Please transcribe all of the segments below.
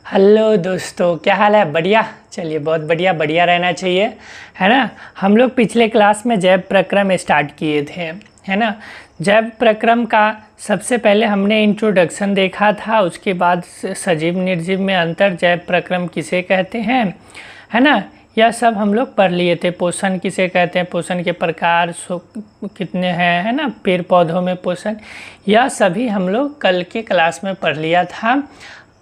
Hello दोस्तों, क्या हाल है? बढ़िया। चलिए, बहुत बढ़िया बढ़िया रहना चाहिए, है ना। हम लोग पिछले क्लास में जैव प्रक्रम स्टार्ट किए थे, है ना। जैव प्रक्रम का सबसे पहले हमने इंट्रोडक्शन देखा था, उसके बाद सजीव निर्जीव में अंतर, जैव प्रक्रम किसे कहते हैं, है ना। यह सब हम लोग पढ़ लिए थे। पोषण किसे कहते हैं, पोषण के प्रकार कितने हैं, है ना। पेड़ पौधों में पोषण, यह सभी हम लोग कल के क्लास में पढ़ लिया था।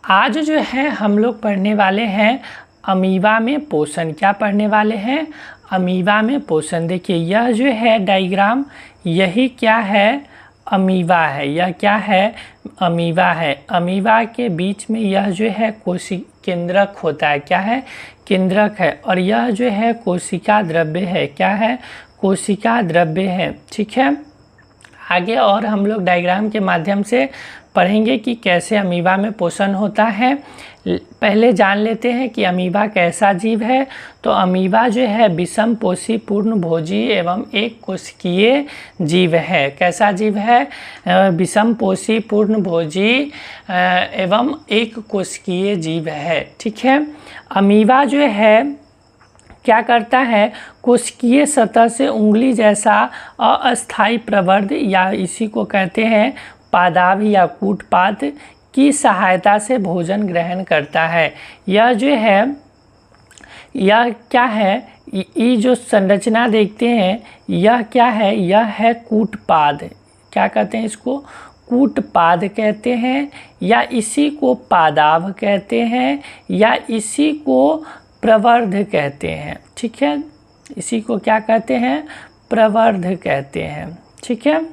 आज जो है हम लोग पढ़ने वाले हैं अमीबा में पोषण। क्या पढ़ने वाले हैं? अमीबा में पोषण। देखिए, यह जो है डायग्राम, यही क्या है? अमीबा है। यह क्या है? अमीबा है। अमीबा के बीच में यह जो है केंद्रक होता है। क्या है? केंद्रक है। और यह जो है कोशिका द्रव्य है। क्या है? कोशिका द्रव्य है। ठीक है। आगे और हम लोग डायग्राम के माध्यम से पढ़ेंगे कि कैसे अमीबा में पोषण होता है। पहले जान लेते हैं कि अमीबा कैसा जीव है। तो अमीबा जो है विषम पोषी पूर्णभोजी एवं एक कोशिकीय जीव है। कैसा जीव है? विषम पोषी पूर्णभोजी एवं एक कोशिकीय जीव है। ठीक है। अमीबा जो है क्या करता है? कोशिकीय सतह से उंगली जैसा अस्थायी प्रवर्ध, या इसी को कहते हैं पादाभ या कूटपाद की सहायता से भोजन ग्रहण करता है। यह जो है, यह क्या है? ये जो संरचना देखते हैं, यह क्या है? यह है कूटपाद। क्या कहते हैं इसको? कूटपाद कहते हैं, या इसी को पादाभ कहते हैं, या इसी को प्रवर्ध कहते हैं। ठीक है। इसी को क्या कहते हैं? प्रवर्ध कहते हैं। ठीक है।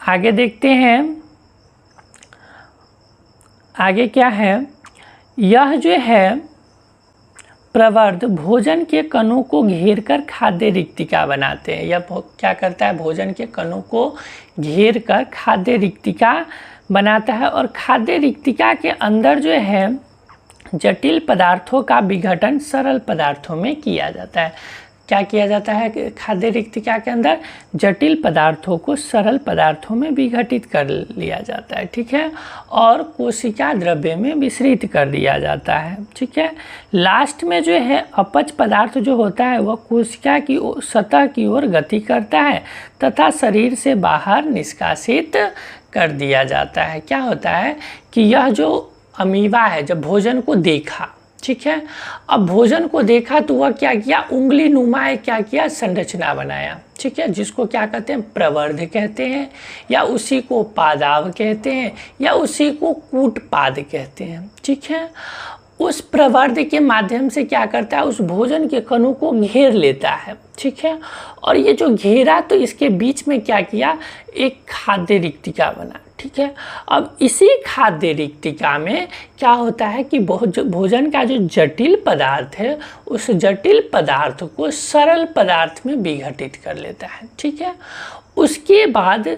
आगे देखते हैं, आगे क्या है? यह जो है प्रवर्ध भोजन के कणों को घेर कर खाद्य रिक्तिका बनाते हैं। यह क्या करता है? भोजन के कणों को घेर कर खाद्य रिक्तिका बनाता है। और खाद्य रिक्तिका के अंदर जो है जटिल पदार्थों का विघटन सरल पदार्थों में किया जाता है। क्या किया जाता है? खाद्य रिक्तिका के अंदर जटिल पदार्थों को सरल पदार्थों में विघटित कर लिया जाता है। ठीक है। और कोशिका द्रव्य में मिश्रित कर दिया जाता है। ठीक है। लास्ट में जो है अपच पदार्थ जो होता है वह कोशिका की सतह की ओर गति करता है तथा शरीर से बाहर निष्कासित कर दिया जाता है। क्या होता है कि यह जो अमीबा है, जब भोजन को देखा, ठीक है, अब भोजन को देखा तो वह क्या किया? उंगली नुमाए क्या किया? संरचना बनाया। ठीक है। जिसको क्या कहते हैं? प्रवर्ध कहते हैं, या उसी को पादाभ कहते हैं, या उसी को कूटपाद कहते हैं। ठीक है। उस प्रवर्ध के माध्यम से क्या करता है? उस भोजन के कणों को घेर लेता है। ठीक है। और ये जो घेरा, तो इसके बीच में क्या किया? एक खाद्य रिक्तिका बना। ठीक है। अब इसी खाद्य रिक्तिका में क्या होता है कि भोजन का जो जटिल पदार्थ है, उस जटिल पदार्थ को सरल पदार्थ में विघटित कर लेता है। ठीक है। उसके बाद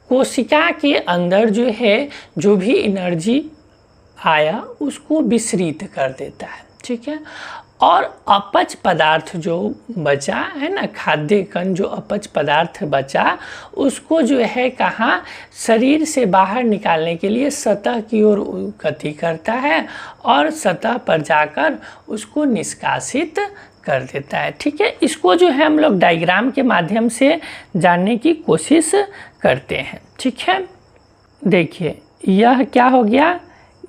कोशिका के अंदर जो है, जो भी एनर्जी आया उसको विसरित कर देता है। ठीक है। और अपच पदार्थ जो बचा है ना, खाद्य कण जो अपच पदार्थ बचा, उसको जो है कहाँ? शरीर से बाहर निकालने के लिए सतह की ओर गति करता है और सतह पर जाकर उसको निष्कासित कर देता है। ठीक है। इसको जो है हम लोग डायग्राम के माध्यम से जानने की कोशिश करते हैं। ठीक है। देखिए, यह क्या हो गया?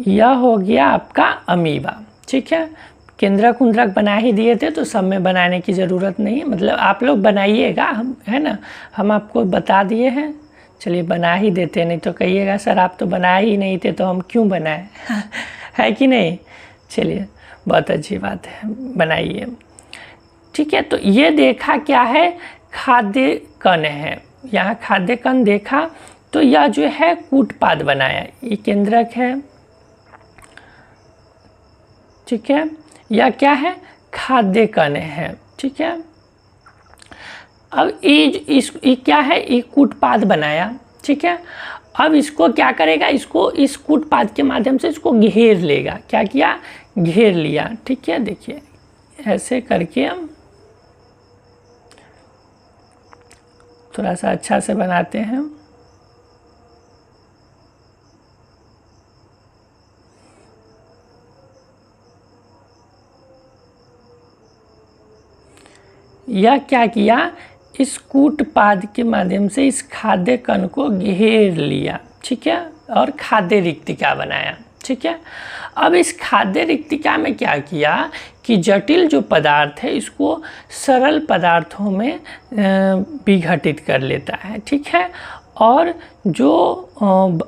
यह हो गया आपका अमीबा। ठीक है। केंद्रक कुंद्रक बना ही दिए थे, तो सब में बनाने की ज़रूरत नहीं है, मतलब आप लोग बनाइएगा, हम, है ना, हम आपको बता दिए हैं। चलिए बना ही देते, नहीं तो कहिएगा सर आप तो बनाए ही नहीं थे तो हम क्यों बनाए है कि नहीं। चलिए, बहुत अच्छी बात है, बनाइए। ठीक है। तो ये देखा क्या है? खाद्य कण है। यहाँ खाद्य कण देखा, तो यह जो है कूटपाद बनाया। ये केंद्रक है। ठीक है। यह क्या है? खाद्य कण है। ठीक है। अब ये क्या है? ये कूटपाद बनाया। ठीक है। अब इसको क्या करेगा? इसको इस कूटपाद के माध्यम से इसको घेर लेगा। क्या किया? घेर लिया। ठीक है। देखिए, ऐसे करके हम थोड़ा सा अच्छा से बनाते हैं। यह क्या किया, इस कूटपाद के माध्यम से इस खाद्य कण को घेर लिया, ठीक है, और खाद्य रिक्तिका बनाया, ठीक है। अब इस खाद्य रिक्तिका में क्या किया कि जटिल जो पदार्थ है इसको सरल पदार्थों में विघटित कर लेता है, ठीक है, और जो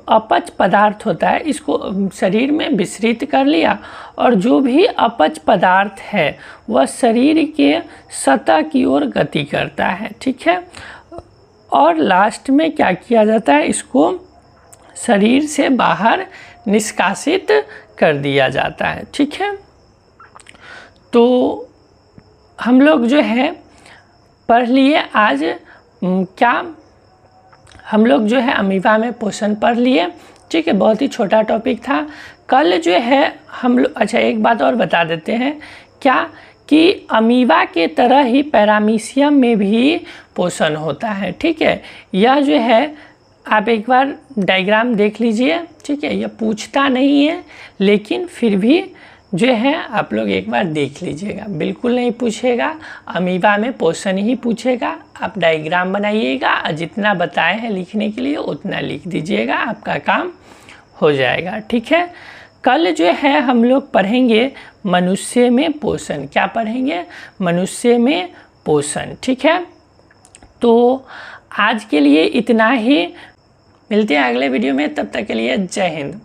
अपच पदार्थ होता है इसको शरीर में विसरित कर लिया, और जो भी अपच पदार्थ है वह शरीर के सतह की ओर गति करता है, ठीक है, और लास्ट में क्या किया जाता है, इसको शरीर से बाहर निष्कासित कर दिया जाता है, ठीक है। तो हम लोग जो है पढ़ लिए आज क्या, हम लोग जो है अमीबा में पोषण पढ़ लिए, ठीक है, बहुत ही छोटा टॉपिक था। कल जो है हम लोग, अच्छा एक बात और बता देते हैं क्या, कि अमीबा के तरह ही पैरामीशियम में भी पोषण होता है, ठीक है। यह जो है आप एक बार डायग्राम देख लीजिए, ठीक है, यह पूछता नहीं है लेकिन फिर भी जो है आप लोग एक बार देख लीजिएगा, बिल्कुल नहीं पूछेगा, अमीबा में पोषण ही पूछेगा। आप डायग्राम बनाइएगा और जितना बताए हैं लिखने के लिए उतना लिख दीजिएगा, आपका काम हो जाएगा, ठीक है। कल जो है हम लोग पढ़ेंगे मनुष्य में पोषण, क्या पढ़ेंगे, मनुष्य में पोषण, ठीक है। तो आज के लिए इतना ही, मिलते हैं अगले वीडियो में, तब तक के लिए जय हिंद।